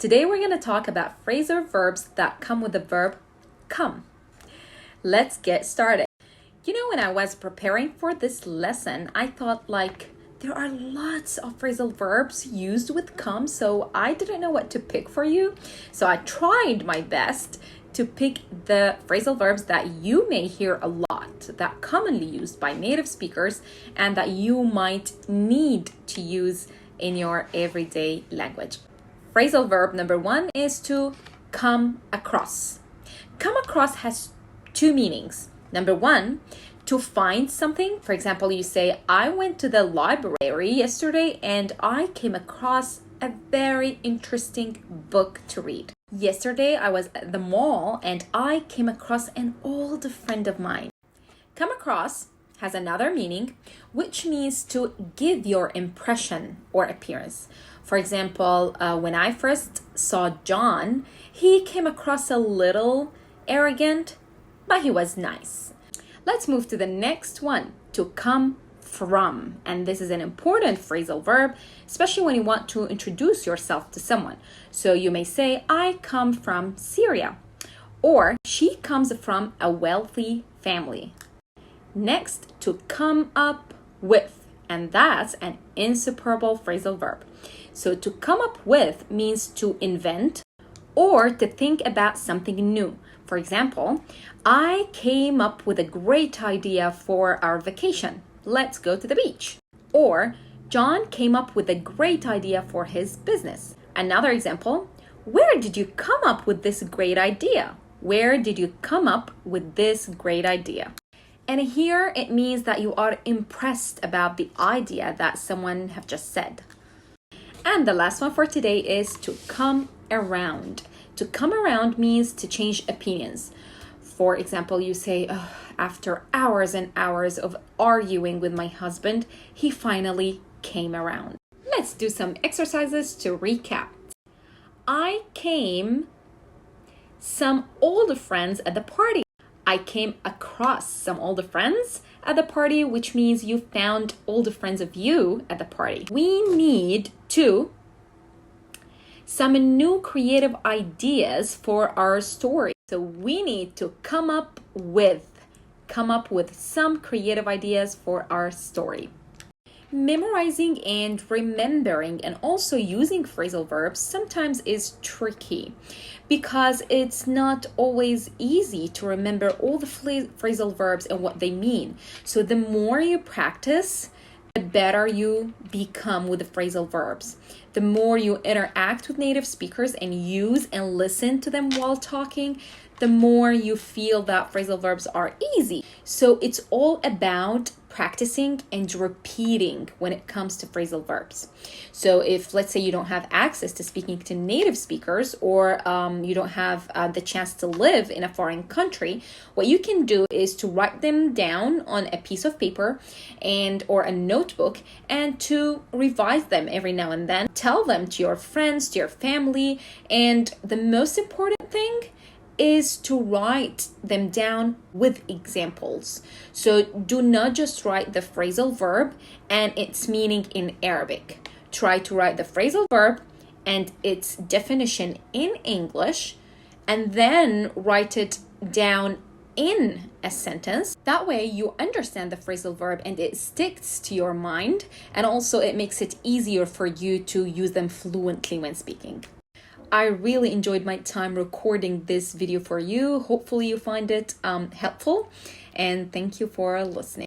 Today we're going to talk about phrasal verbs that come with the verb come. Let's get started. When I was preparing for this lesson, I thought there are lots of phrasal verbs used with come, so I didn't know what to pick for you. So I tried my best to pick the phrasal verbs that you may hear a lot, that commonly used by native speakers, and that you might need to use in your everyday language. Phrasal verb number 1 is to come across. Come across has two meanings. Number 1, to find something. For example, you say, I went to the library yesterday and I came across a very interesting book to read. Yesterday, I was at the mall and I came across an old friend of mine. Come across has another meaning, which means to give your impression or appearance. For example, when I first saw John, he came across a little arrogant, but he was nice. Let's move to the next one, to come from. And this is an important phrasal verb, especially when you want to introduce yourself to someone. So you may say, I come from Syria, or she comes from a wealthy family. Next, to come up with, and that's an inseparable phrasal verb. So to come up with means to invent or to think about something new. For example, I came up with a great idea for our vacation. Let's go to the beach. Or John came up with a great idea for his business. Another example, where did you come up with this great idea? Where did you come up with this great idea? And here it means that you are impressed about the idea that someone have just said. And the last one for today is to come around. To come around means to change opinions. For example, you say, after hours and hours of arguing with my husband, he finally came around. Let's do some exercises to recap. I came some old friends at the party. I came across some older friends at the party, which means you found older friends of you at the party. We need some new creative ideas for our story. So we need to come up with some creative ideas for our story. Memorizing and remembering and also using phrasal verbs sometimes is tricky because it's not always easy to remember all the phrasal verbs and what they mean. So the more you practice, the better you become with the phrasal verbs. The more you interact with native speakers and use and listen to them while talking, the more you feel that phrasal verbs are easy. So it's all about practicing and repeating when it comes to phrasal verbs. So if, let's say, you don't have access to speaking to native speakers, or you don't have the chance to live in a foreign country, what you can do is to write them down on a piece of paper or a notebook, and to revise them every now and then. Tell them to your friends, to your family, and the most important thing is to write them down with examples. So do not just write the phrasal verb and its meaning in Arabic. Try to write the phrasal verb and its definition in English, and then write it down in a sentence. That way you understand the phrasal verb and it sticks to your mind, and also it makes it easier for you to use them fluently when speaking. I really enjoyed my time recording this video for you. Hopefully you find it helpful, and thank you for listening.